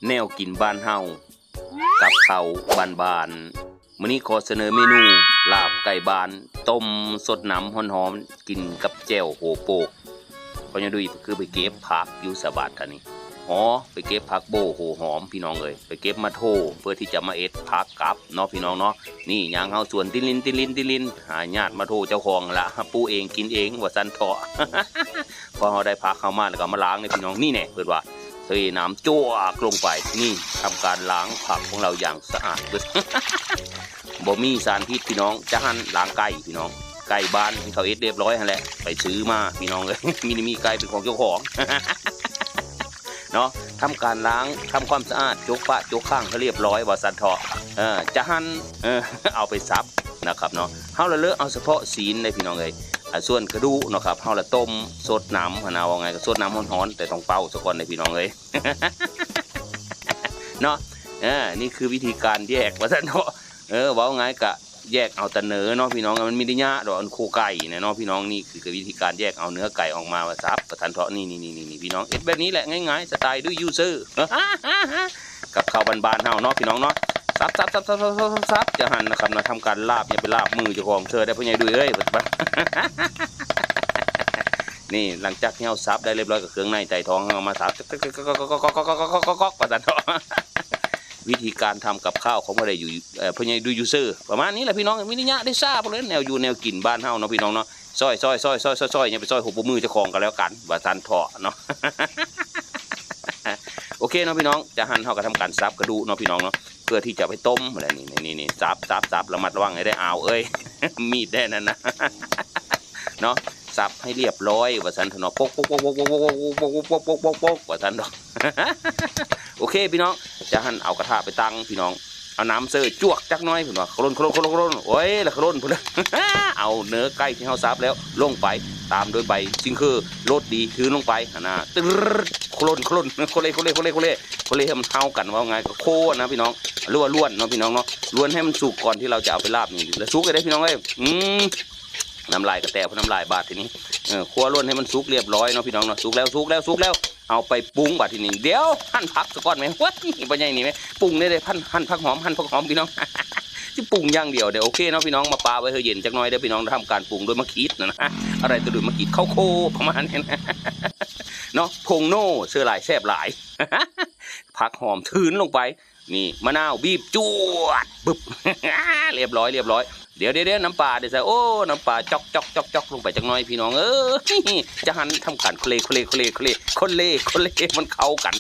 แนวกินบ้านเฮากับข้าวบานๆมื้อนี้ขอเสนอเมนูลาบไก่บ้านต้มสดน้ำหอมๆกินกับแจ่วโหโปกพอจะดูคือไปเก็บผักอยู่สะบัดกันนี่อ๋อไปเก็บผักโบโหหอมพี่น้องเอ้ยไปเก็บมาโทเพื่อที่จะมาเอ็ดผักกับเนาะพี่น้องเนาะนี่ยางเฮาสวนติลินหาญาติมาโทเจ้าของละปูเองกินเองว่าซั่นเถาะ พอเฮาได้ผักเข้ามาแล้วก็มาล้างในพี่น้องนี่แน่เพิ่นว่าเทน้ำจ้วกลงไปนี่ทำการล้างผักของเราอย่างสะอาดเลย บ่มีสารพิษพี่น้องจะหั่นล้างไก่พี่น้องไก่บ้านที่เขาเอ็ดเรียบร้อยหั่นแหละไปซื้อมาพี่น้องเลย มีไก่เป็นของเจ้าของ เนาะทำการล้างทำความสะอาดจกปะจกข้างเขาเรียบร้อยว่าสันเถาะจะหั่น เอาไปซับนะครับเนาะเฮาละเลอะเอาเฉพาะศีลเลยพี่น้องเลยส่วนกระดูกเนาะครับเฮาละต้มสดน้ำนะว่าไงก็สดน้ำร้อนๆแต่ต้องเป่าซะก่อนเลยพี่น้องเลย เนาะนี่คือวิธีการแยกว่าสันเถาะว่าไงก็แยกเอาแต่เนื้อเนาะพี่น้องมันมีได้ยะดอกอันโคไก่เนาะพี่น้องนี่คือวิธีการแยกเอาเนื้อไก่ออกมาว่าซับประทานเถาะนี่พี่น้องเอ็ดแบบนี้แหละง่ายๆสไตล์ด้วยยูเซอร์ กับข้าวบานๆเฮาเนาะพี่น้องเนาะซับจะหั่นนะครับนะทำการลาบอย่าไปลาบมือเจ้าของเธอได้พ่อใหญ่ด้วยเอ้ย นี่หลังจากที่เฮาซับได้เรียบร้อยกับเครื่องในไก่ท้องเอามาซับก็ประทานเถาะวิธีการทำกับข้าวของอะไรอยู่พ่อใหญ่ดูยูเซอร์ประมาณนี้แหละพี่น้องมินิยะได้ทราบเลยแนวอยู่แนวกินบ้านเฮาเนาะพี่น้องเนาะซอยอย่าไปซอยหัวมือเจ้าของกันแล้วกันว่าซันเถาะเนาะ โอเคเนาะพี่น้องจะหั่นเฮาก็ทำการซับกระดูกเนาะพี่น้องเนาะเพื่อที่จะไปต้มอะไรนี่ซับระมัดระวังให้ได้เอาเอ้ย มีดได้นั่นนะ เนาะซับให้เรียบร้อยว่าซันเถาะปกว่าซันเนาะ โอเคพี่น้องจะหั่นเอากระทะไปตั้งพี่น้องเอาน้ำเสือจวกจักน้อยพี่น้องโคลนโอ้ยละโคลนพุ่น เอาเนื้อไก่ที่เราซับแล้วลงไปตามโดยใบซิงคือรสดีถือลงไปนะตึ๊ดโคลนโคเลให้มันเท่ากันว่าไงก็โคนะพี่น้องล้วนเนาะพี่น้องเนาะล้วนให้มันสุกก่อนที่เราจะเอาไปลาบนี่แล้วสุกได้พี่น้องเอ้ยน้ำลายกระแตเพราะน้ำลายบาดทีนี้คั่วล้วนให้มันสุกเรียบร้อยเนาะพี่น้องเนาะสุกแล้วเอาไปปรุงบาดทีนี้เดี๋ยวหั่นผักซะก่อนไหมวัดนี่ปัญญานี่ไหมปรุงได้เลยหั่นผักหอมพี่น้อง ที่ปรุงอย่างเดียวเดี๋ยวโอเคเนาะพี่น้องมาปาไว้เฮเย็นจักหน่อยเดี๋ยวพี่น้องทำการปรุงด้วยมะขีดนะอะไรตัวด้วยมะขีดข้าวโคประมาณนี้นะ เนาะพงโน่เสื้อลายแซ่บหลาย ผักหอมทืนลงไปนี่มะนาวบีบจวดบึบ เรียบร้อยเดี๋ยวน้ำปลาเดี๋ยวใส่โอ้น้ำปลาจอกลงไปจักหน่อยพี่น้องจะหั่นทำการเคลมันเข้ากัน